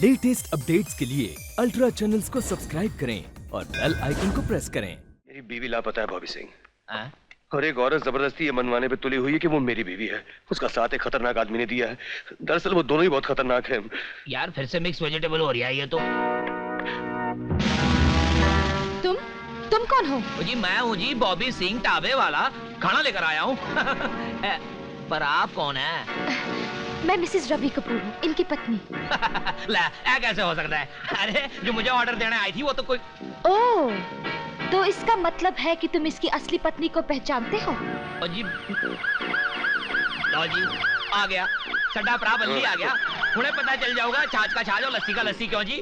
Latest updates के लिए ultra channels को सब्सक्राइब करें और बेल आइकन को प्रेस करें। मेरी बीवी लापता है बॉबी सिंह। और एक औरत जबरदस्ती ये मनवाने पे तुली हुई है कि वो मेरी बीवी है। उसका साथ एक खतरनाक आदमी ने दिया है। दरअसल वो दोनों ही बहुत खतरनाक हैं। यार फिर से मिक्स वेजिटेबल हो रही है ये तो। तुम कौन हो? जी मैं हूँ जी बॉबी सिंह, टाबे वाला। खाना लेकर आया हूँ। पर आप कौन है? मैं मिसेस रवि कपूर हूँ, इनकी पत्नी। ला, कैसे हो सकता है? अरे जो मुझे ऑर्डर देने आई थी वो तो कोई। ओह, तो इसका मतलब है कि तुम इसकी असली पत्नी को पहचानते हो? जी लो जी आ गया, सड्डा परा बल्ली आ गया। उन्हें पता चल जाऊगा छाछ का छाछ और लस्सी का लस्सी। क्यों जी?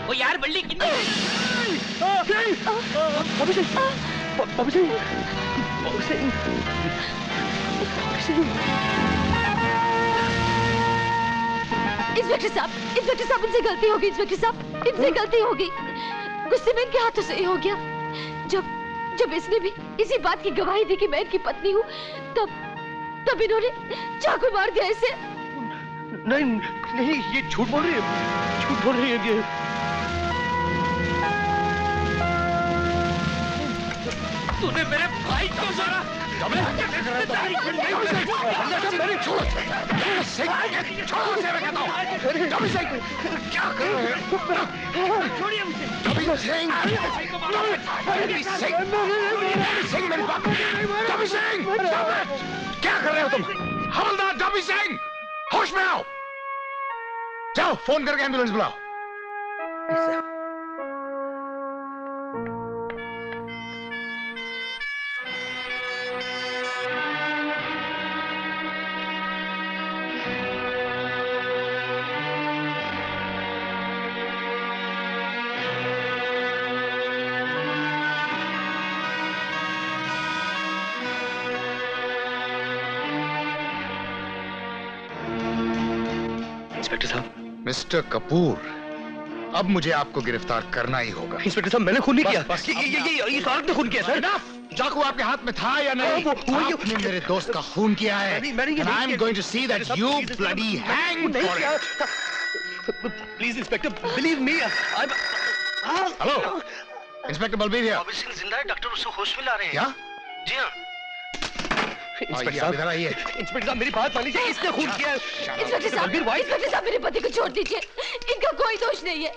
ओ यार बल्ली कितनी। इंस्पेक्टर साहब इनसे गलती होगी। इंस्पेक्टर साहब इनसे गलती होगी। गुस्से में इनके हाथों से ही हो गया। जब इसने भी इसी बात की गवाही दी कि मैं इनकी पत्नी हूँ, तब इन्होंने चाकू मार दिया इसे। नहीं ये झूठ बोल रही है ये। तूने मेरे भाई को मारा। क्या कर रहे हो तुम? हवलदार डॉबी सिंह, होश में आओ। जाओ फोन करके एम्बुलेंस बुलाओ। इंस्पेक्टर साहब। मिस्टर कपूर, अब मुझे आपको गिरफ्तार करना ही होगा। इंस्पेक्टर साहब मैंने खून नहीं किया। ये औरत ने खून किया सर। चाकू आपके हाथ में था या नहीं? आपने मेरे दोस्त का खून किया है। And I'm going to see that you bloody hang for it. Please inspector believe me. Hello inspector Balbir है। बॉबी सिंह जिंदा है, डॉक्टर उसको होश में ला रहे हैं। क्या? जी हाँ। इंस्पेक्टर साहब इधर आइए। इंस्पेक्टर साहब मेरी बात मान लीजिए, इसने खून किया है। इंस्पेक्टर साहब मेरे पति को छोड़ दीजिए। इनका कोई दोष नहीं है।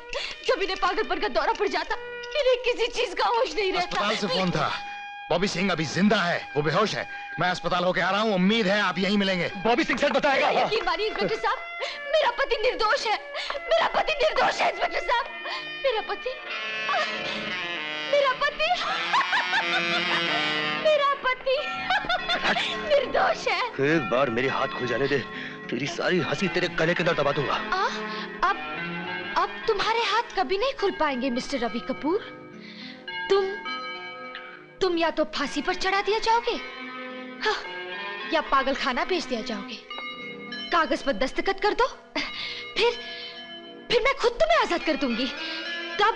जब इन्हें पागलपन का दौरा पड़ जाता, इन्हें किसी चीज का होश नहीं रहता। अस्पताल से फोन था। बॉबी सिंह अभी जिंदा है, वो बेहोश है। मैं अस्पताल होके आ रहा हूँ, उम्मीद है आप यहीं मिलेंगे। बॉबी सिंह सर बताएगा। यकीन मानिए इंस्पेक्टर साहब, मेरा पति निर्दोष है। मेरा पति निर्दोष है इंस्पेक्टर साहब। मेरा पति निर्दोष है। एक बार मेरे हाथ खुल जाने दे, तेरी सारी हंसी तेरे गले के अंदर दबा दूंगा। अब तुम्हारे हाथ कभी नहीं खुल पाएंगे मिस्टर रवि कपूर। तुम या तो फांसी पर चढ़ा दिया जाओगे, हाँ, या पागल खाना भेज दिया जाओगे। कागज पर दस्तखत कर दो, फिर मैं खुद तुम्हें आजाद कर दूंगी। तब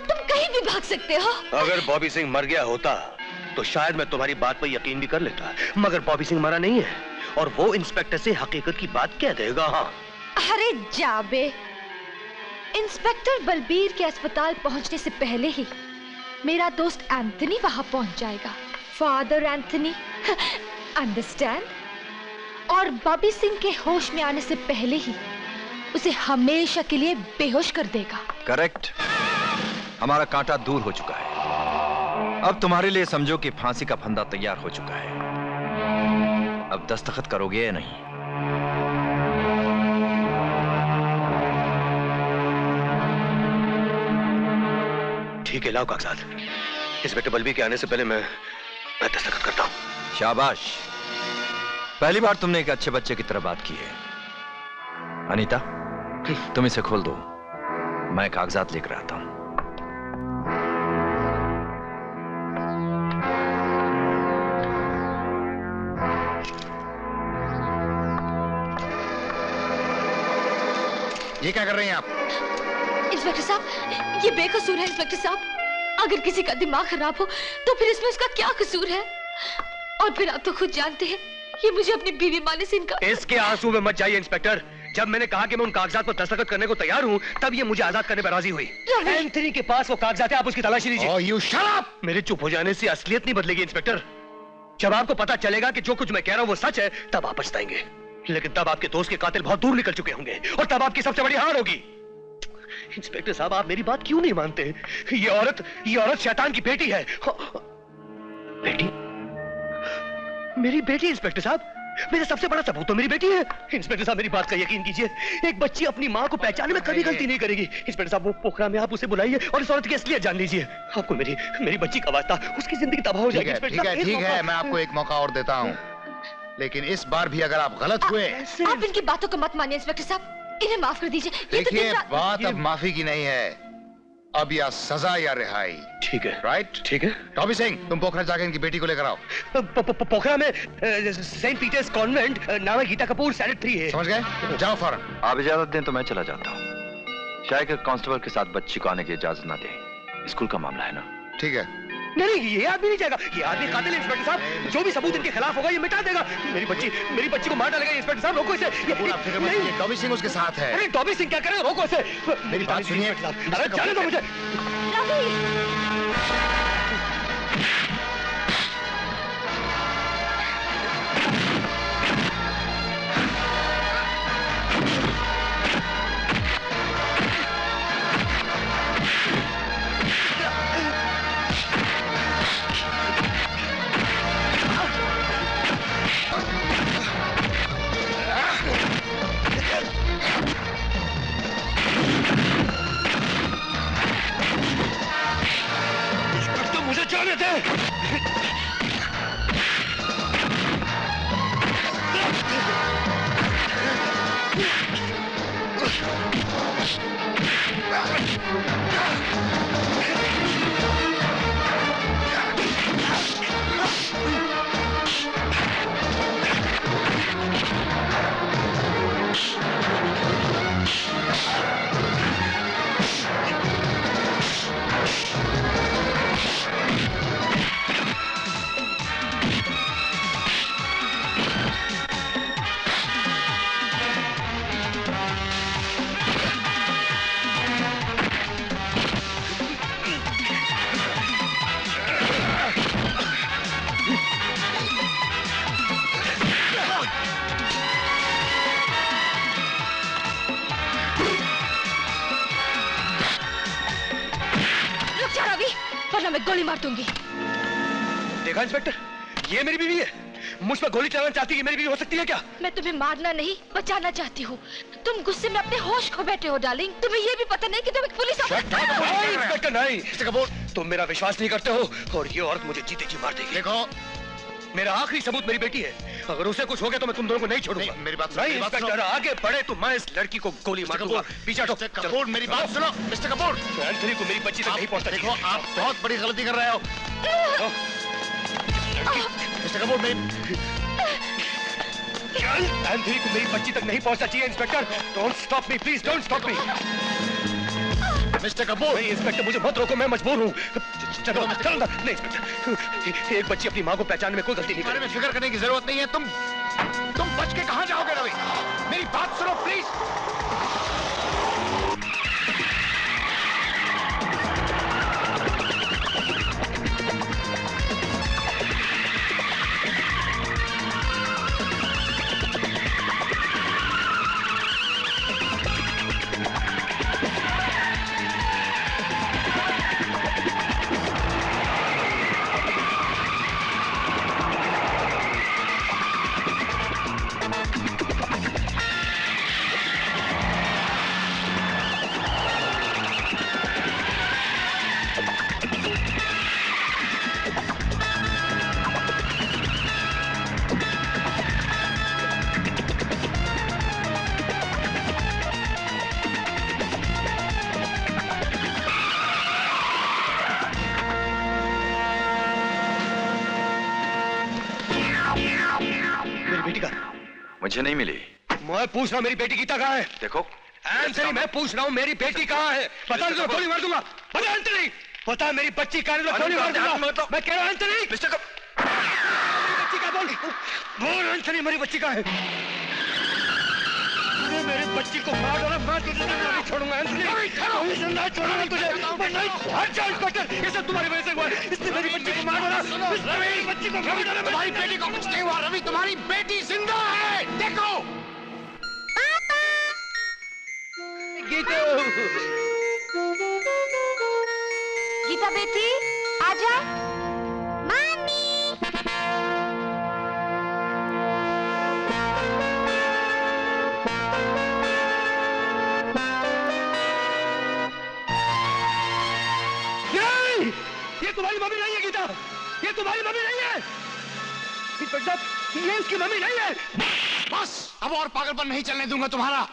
तुम कहीं भी भाग सकते हो। अगर बॉबी सिंह मर गया होता तो शायद मैं तुम्हारी बात पर यकीन भी कर लेता, मगर बॉबी सिंह मरा नहीं है और वो इंस्पेक्टर से हकीकत की बात कह देगा। हाँ। अरे जाबे, इंस्पेक्टर बलबीर के अस्पताल पहुंचने से पहले ही मेरा दोस्त एंथनी वहां पहुंच जाएगा। Father Anthony, understand? और बॉबी सिंह के होश में आने से पहले ही उसे हमेशा के लिए बेहोश कर देगा। करेक्ट। हमारा कांटा दूर हो चुका है। अब तुम्हारे लिए समझो कि फांसी का फंदा तैयार हो चुका है। अब दस्तखत करोगे या नहीं? ठीक है, लाओ कागजात। इंस्पेक्टर बलबीर के आने से पहले मैं दस्तखत करता हूँ। शाबाश, पहली बार तुमने एक अच्छे बच्चे की तरह बात की है। अनीता, तुम इसे खोल दो, मैं कागजात लेकर आता हूं। ये क्या कर रहे हैं आप? इंस्पेक्टर साहब, ये बेकसूर है इंस्पेक्टर साहब। अगर किसी का दिमाग खराब हो तो फिर इसमें उसका क्या कसूर है? और फिर आप तो खुद जानते हैं, ये मुझे अपनी बीवी मानने से इनका। इसके आंसू में मत जाइए इंस्पेक्टर। जब मैंने कहा कि मैं उन कागजात पर दस्तखत करने को तैयार हूँ, तब ये मुझे आजाद करने पर राजी हुई। एंथनी के पास वो कागजात है, आप उसकी तलाशी लीजिए। Oh, you shut up! मेरे चुप हो जाने से असलियत नहीं बदलेगी इंस्पेक्टर। जब आपको पता चलेगा कि जो कुछ मैं कह रहा हूँ वो सच है, तब आप पछताएंगे। लेकिन तब आपके दोस्त के कातिल बहुत दूर निकल चुके होंगे और तब आपकी सबसे बड़ी हार होगी। इंस्पेक्टर साहब, आप मेरी बात क्यों नहीं मानते? ये औरत शैतान की बेटी है। बेटी? मेरी बेटी? इंस्पेक्टर साहब, मेरा सबसे बड़ा सबूत तो मेरी बेटी है। इंस्पेक्टर साहब, मेरी बात का यकीन कीजिए, एक बच्ची अपनी माँ को पहचानने में कभी गलती नहीं करेगी। इंस्पेक्टर साहब, वो पोखरा में आप उसे बुलाइए और इस औरत की असलियत जान लीजिए। आपको मेरी बच्ची का वास्ता, उसकी जिंदगी तबाह हो जाएगी। ठीक है, मैं आपको एक मौका और देता हूँ, लेकिन इस बार भी अगर आप गलत हुए। आप इनकी बातों को मत मानिए इंस्पेक्टर साहब, इन्हें माफ कर दीजिए। देखिए, बात अब माफी की नहीं है, अब या सजा या रिहाई। ठीक है, राइट? ठीक है। टॉबी सिंह, तुम पोखरा जाकर इनकी बेटी को लेकर आओ। पोखरा में सेंट पीटर्स कॉन्वेंट, नाम है गीता कपूर, सैनिक 3 है। समझ गए? जाओ फौरन। आप इजाजत दें तो मैं चला जाता हूँ। शायद कि कांस्टेबल के साथ बच्ची को आने की इजाजत ना दे। स्कूल का मामला है ना। ठीक है। नहीं, ये आदमी नहीं जाएगा। ये आदमी कातिल है इंस्पेक्टर साहब। जो भी सबूत इनके खिलाफ होगा ये मिटा देगा। मेरी बच्ची को मार डालेगा इंस्पेक्टर साहब। रोको इसे। नहीं, टॉबी सिंह उसके साथ है। अरे टॉबी सिंह क्या करे? रोको इसे। मेरी बात सुनिए। अरे जाने दो मुझे। मुझे जाने दे। मैं गोली मार दूंगी। देखा इंस्पेक्टर, ये मेरी बीवी है। मुझ पर गोली चलाना चाहती है, मेरी बीवी हो सकती है क्या? मैं तुम्हें मारना नहीं, बचाना चाहती हूँ। तुम गुस्से में अपने होश खो बैठे हो डार्लिंग। तुम्हें ये भी पता नहीं कि तुम एक पुलिस इंस्पेक्टर नहीं, तुम मेरा विश्वास नहीं करते हो और ये औरत मुझे जीते जी मार देगी। देखो, मेरा आखिरी सबूत मेरी बेटी है। अगर उसे कुछ हो गया तो मैं तुम दोनों को नहीं छोड़ूंगा। मेरी बात नहीं इंस्पेक्टर, आगे बढ़े तो मैं इस लड़की को गोली मार दूंगा। पीछे हटो। कपूर, मेरी बात सुनो। मिस्टर कपूर, एंथनी को मेरी बच्ची तक नहीं पहुंचता। देखो, आप बहुत बड़ी गलती कर रहे हो। मिस्टर कपूर, एंथनी को मेरी बच्ची तक नहीं पहुंचना चाहिए inspector. Don't stop me, please don't stop me. Mister Kapoor. नहीं इंस्पेक्टर, मुझे मत रोको, मैं मजबूर हूँ। चलो चलो। नहीं इंस्पेक्टर, एक बच्ची अपनी माँ को पहचानने में कोई गलती नहीं बारे में फिक्र करने की जरूरत नहीं है। तुम बच के कहाँ जाओगे रवि? मेरी बात सुनो प्लीज। मुझे नहीं मिली। मैं पूछ रहा हूँ मेरी बेटी गीता कहाँ है? देखो एंथनी, मैं पूछ रहा हूँ मेरी बेटी कहाँ है? बता दो, गोली मार दूंगा। बता एंथनी, बता मेरी बच्ची कहाँ है? गोली मार दूंगा। मैं कह रहा हूँ एंथनी, मिस्टर मेरी बच्ची का बोल। बोल एंथनी, मेरी बच्ची कहाँ है? मेरी बच्ची को मार डाला, मैं तुझे नहीं छोड़ूंगा एंथनी, मैं जिंदा छोड़ूंगा तुझे, मैं नहीं। हट जा इंस्पेक्टर, ये सब तुम्हारी वजह से हुआ है। इसने मेरी बच्ची को मार डाला, इसने मेरी बच्ची को मार डाला। तुम्हारी बेटी को कुछ नहीं हुआ रवि, तुम्हारी बेटी जिंदा है, देखो। गीता, गीता बेटी आजा। मामी नहीं, ये तुम्हारी मम्मी नहीं है गीता, ये तुम्हारी मम्मी नहीं है। इंस्पेक्टर साहब, ये उसकी मम्मी नहीं है। बस अब और पागलपन नहीं चलने दूंगा तुम्हारा।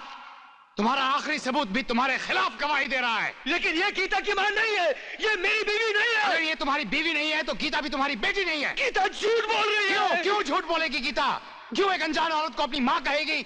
तुम्हारा आखिरी सबूत भी तुम्हारे खिलाफ गवाही दे रहा है। लेकिन ये गीता की मां नहीं है, ये मेरी बीवी नहीं है। अगर ये तुम्हारी बीवी नहीं है तो गीता भी तुम्हारी बेटी नहीं है। गीता झूठ बोल रही है। क्यों झूठ बोलेगी गीता? क्यों एक अनजान औरत को अपनी माँ कहेगी?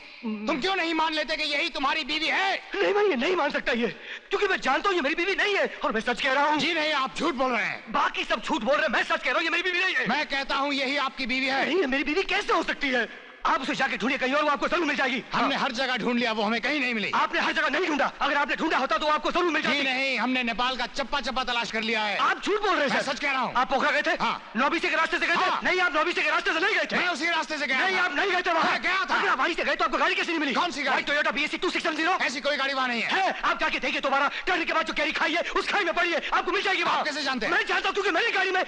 तुम क्यों नहीं मान लेते कि यही तुम्हारी बीवी है? नहीं, मैं ये नहीं मान सकता ये, क्योंकि मैं जानता हूँ ये मेरी बीवी नहीं है और मैं सच कह रहा हूँ। जी नहीं, आप झूठ बोल रहे हैं। बाकी सब झूठ बोल रहे हैं, मैं सच कह रहा हूँ ये मेरी बीवी नहीं है। मैं कहता हूँ यही आपकी बीवी है। नहीं, ये मेरी बीवी कैसे हो सकती है? आप उसे जाके ढूंढिए कहीं और, वो आपको जरूर मिल जाएगी। हमने हर जगह ढूंढ लिया, वो हमें कहीं नहीं मिली। आपने हर जगह नहीं ढूंढा, अगर आपने ढूंढा होता तो आपको जरूर मिल जाती। नहीं, हमने नेपाल का चप्पा चप्पा तलाश कर लिया है। आप झूठ बोल रहे हैं। सच कह रहा हूँ। आप पोखरा गए थे? हाँ। नौबीसी के रास्ते से गए थे? हाँ। नहीं, आप नौबीसी के रास्ते से नहीं गए थे। मैं उसी रास्ते से गया। नहीं, आप नहीं गए थे वहाँ। मैं गया था। अगर आप वहीं से गए तो आपको गाड़ी कैसे नहीं मिली? कौन सी गाड़ी? Toyota BSC 2670। ऐसी कोई गाड़ी वहाँ नहीं है। है, आप जाके देखिए दोबारा, टर्न के बाद जो कैरी खाई है उस खाई में पड़ी है, आपको मिल जाएगी वहाँ। आप कैसे जानते हैं? मैं जानता हूँ क्योंकि मेरी गाड़ी में।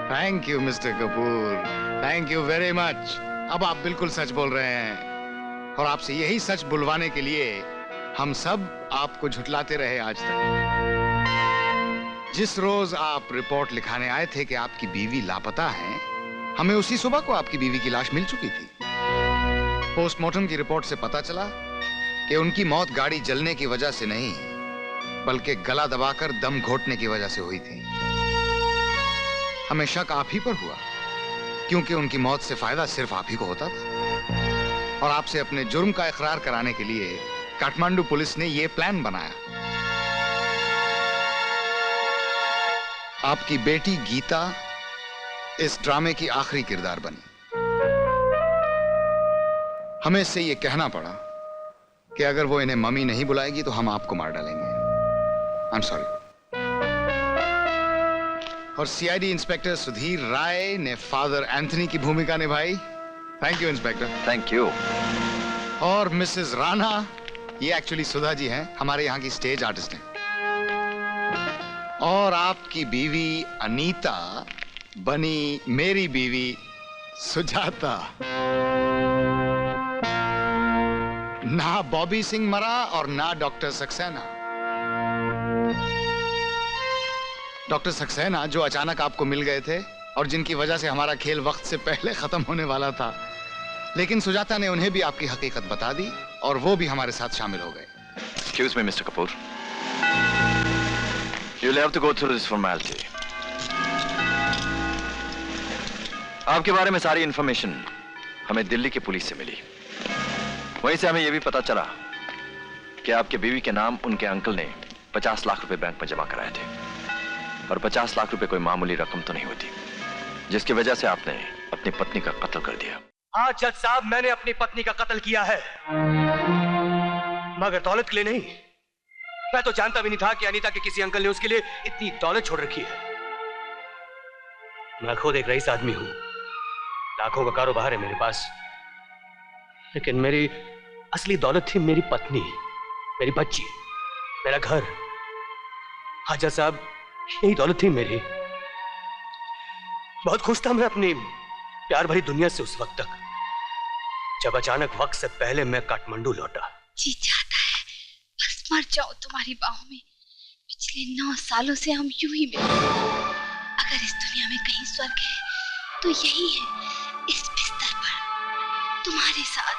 Thank you mister Kapoor, thank you very much. अब आप बिल्कुल सच बोल रहे हैं और आपसे यही सच बुलवाने के लिए हम सब आपको झुठलाते रहे आज तक। जिस रोज आप रिपोर्ट लिखाने आए थे कि आपकी बीवी लापता है, हमें उसी सुबह को आपकी बीवी की लाश मिल चुकी थी। पोस्टमार्टम की रिपोर्ट से पता चला कि उनकी मौत गाड़ी जलने की वजह से नहीं, बल्कि गला दबाकर दम घोटने की वजह से हुई थी। हमें शक आप ही पर हुआ, क्योंकि उनकी मौत से फायदा सिर्फ आप ही को होता था। और आपसे अपने जुर्म का इकरार कराने के लिए काठमांडू पुलिस ने यह प्लान बनाया। आपकी बेटी गीता इस ड्रामे की आखिरी किरदार बनी। हमें इससे यह कहना पड़ा कि अगर वो इन्हें मम्मी नहीं बुलाएगी तो हम आपको मार डालेंगे। I am sorry. और सीआईडी इंस्पेक्टर सुधीर राय ने फादर एंथनी की भूमिका निभाई। Thank you inspector. Thank you. और मिसेस राणा, ये एक्चुअली सुधा जी हैं, हमारे यहाँ की स्टेज आर्टिस्ट हैं। और आपकी बीवी अनीता बनी मेरी बीवी सुजाता। ना बॉबी सिंह मरा और ना डॉक्टर सक्सेना। डॉक्टर सक्सेना जो अचानक आपको मिल गए थे और जिनकी वजह से हमारा खेल वक्त से पहले खत्म होने वाला था, लेकिन सुजाता ने उन्हें भी आपकी हकीकत बता दी और वो भी हमारे साथ शामिल हो गए। Excuse me, Mr. Kapoor. You'll have to go through this formality. आपके बारे में सारी इंफॉर्मेशन हमें दिल्ली की पुलिस से मिली। वहीं से हमें यह भी पता चला कि आपके बीवी के नाम उनके अंकल ने 50 लाख रुपए बैंक में जमा कराए थे। और 50 लाख रुपए कोई मामूली रकम तो नहीं होती, जिसकी वजह से आपने अपनी पत्नी का कत्ल कर दिया। हाँ जज साहब, मैंने अपनी पत्नी का कत्ल किया है, मगर दौलत के लिए नहीं। मैं तो जानता भी नहीं था कि अनीता के किसी अंकल ने उसके लिए इतनी दौलत छोड़ रखी है। मैं खुद एक रईस आदमी हूं, लाखों का कारोबार है मेरे पास, लेकिन मेरी असली दौलत थी मेरी पत्नी, मेरी बच्ची, मेरा घर। हाँ जज साहब, यही दौलत थी मेरी। बहुत खुश था मैं अपनी प्यार भरी दुनिया से उस वक्त तक, जब अचानक वक्त से पहले मैं काठमांडू लौटा। जी चाहता है बस मर जाओ तुम्हारी बाहों में। पिछले 9 सालों से हम यूं ही मिले। अगर इस दुनिया में कहीं स्वर्ग है तो यही है, इस बिस्तर पर तुम्हारे साथ।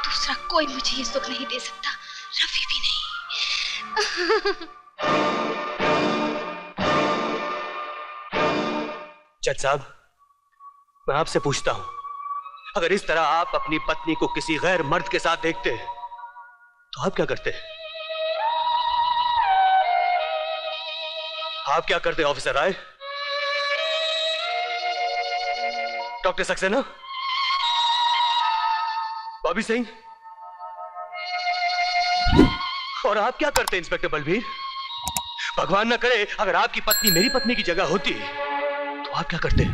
दूसरा कोई मुझे ये सुख नहीं दे सकता, रवि भी नहीं। जज साहब, मैं आपसे पूछता हूं, अगर इस तरह आप अपनी पत्नी को किसी गैर मर्द के साथ देखते तो आप क्या करते? आप क्या करते ऑफिसर राय? डॉक्टर सक्सेना, बॉबी सिंह, और आप क्या करते इंस्पेक्टर बलबीर? भगवान ना करे अगर आपकी पत्नी मेरी पत्नी की जगह होती तो आप क्या करते?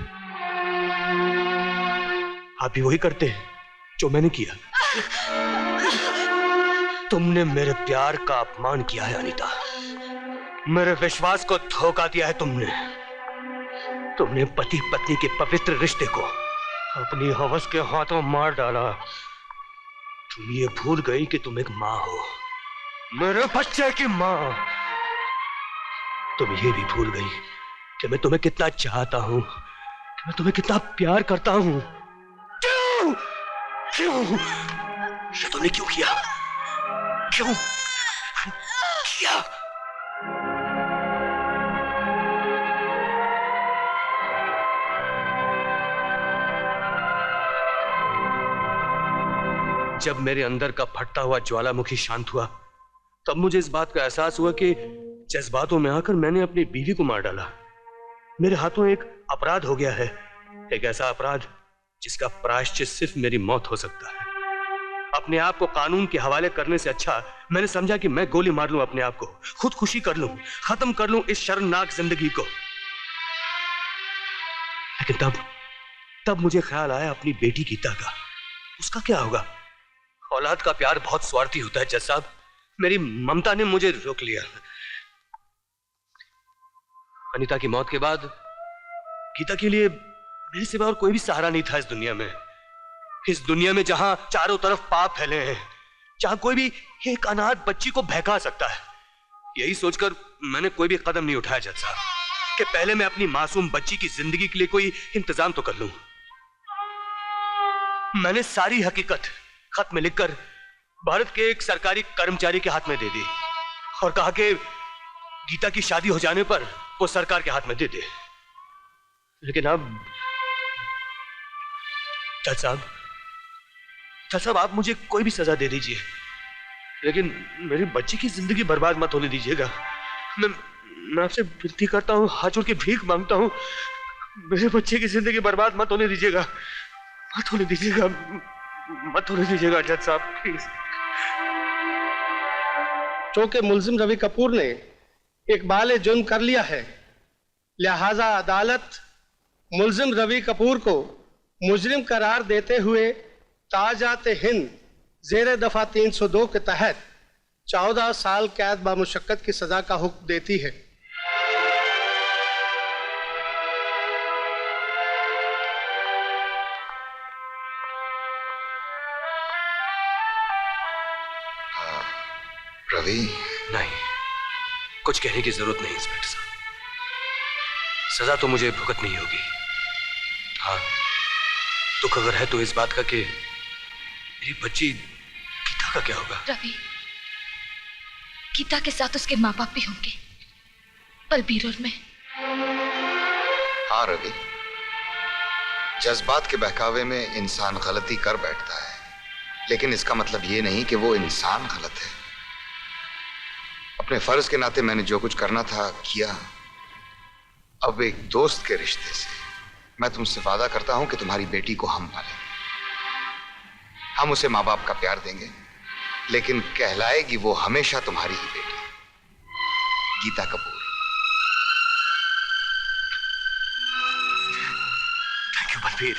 आप भी वही करते जो मैंने किया। तुमने मेरे प्यार का अपमान किया है अनीता, मेरे विश्वास को धोखा दिया है तुमने पति पत्नी के पवित्र रिश्ते को अपनी हवस के हाथों मार डाला। तुम ये भूल गई कि तुम एक मां हो, मेरे बच्चे की मां। तुम ये भी भूल गई कि मैं तुम्हें कितना चाहता हूं, कि मैं तुम्हें कितना प्यार करता हूं। क्यों क्यों ये तुमने क्यों किया? क्यों किया? जब मेरे अंदर का फटता हुआ ज्वालामुखी शांत हुआ, तब मुझे इस बात का एहसास हुआ कि जज्बातों में आकर मैंने अपनी बीवी को मार डाला। मेरे हाथों एक अपराध हो गया है, एक ऐसा अपराध जिसका प्रायश्चित सिर्फ मेरी मौत हो सकता है। अपने आप को कानून के हवाले करने से अच्छा मैंने समझा कि मैं गोली मार लूं अपने आप को, खुदकुशी कर लूं, खत्म कर लूं इस शर्मनाक जिंदगी को। लेकिन तब मुझे ख्याल आया अपनी बेटी गीता का। उसका क्या होगा? औलाद का प्यार बहुत स्वार्थी होता है जज साहब। मेरी ममता ने मुझे रोक लिया। अनीता की मौत के बाद गीता के लिए मेरे सिवा और कोई भी सहारा नहीं था इस दुनिया में जहां चारों तरफ पाप फैले हैं, जहां कोई भी एक अनाथ बच्ची को बहका सकता है। यही सोचकर मैंने कोई भी कदम नहीं उठाया जज साहब कि पहले मैं अपनी मासूम बच्ची की जिंदगी के लिए कोई इंतजाम तो कर लूं। मैंने सारी हकीकत खत में लिखकर भारत के एक सरकारी कर्मचारी के हाथ में दे दी और कहा कि गीता की शादी हो जाने पर वो सरकार के हाथ में दे दे। लेकिन अब जज साहब आप मुझे कोई भी सजा दे दीजिए, लेकिन मेरी बच्ची की जिंदगी बर्बाद मत होने दीजिएगा। मैं आपसे विनती करता हूँ, हाथ जोड़ के भीख मांगता हूँ, मेरे बच्चे की जिंदगी बर्बाद मत होने दीजिएगा, मत होने दीजिएगा, मत होने दीजिएगा जज साहब प्लीज। चूंकि मुल्जिम रवि कपूर ने इकबाल जुर्म कर लिया है, लिहाजा अदालत मुल्जिम रवि कपूर को मुजरिम करार देते हुए ताजात हिंद जेर दफा 302 के तहत 14 साल कैद बामुशक्कत की सजा का हुक्म देती है। रवि, नहीं, कुछ कहने की जरूरत नहीं इंस्पेक्टर साहब, सजा तो मुझे भुगतनी होगी। हाँ, दुख अगर है तो इस बात का कि मेरी बच्ची गीता का क्या होगा। रवि, गीता के साथ उसके माँ बाप भी होंगे, बलबीर और मैं। हाँ रवि, जज्बात के बहकावे में इंसान गलती कर बैठता है, लेकिन इसका मतलब ये नहीं कि वो इंसान गलत है। अपने फर्ज के नाते मैंने जो कुछ करना था किया। अब एक दोस्त के रिश्ते से मैं तुमसे वादा करता हूं कि तुम्हारी बेटी को हम पालेंगे। हम उसे माँ बाप का प्यार देंगे, लेकिन कहलाएगी वो हमेशा तुम्हारी ही बेटी, गीता कपूर। Thank you Balbir.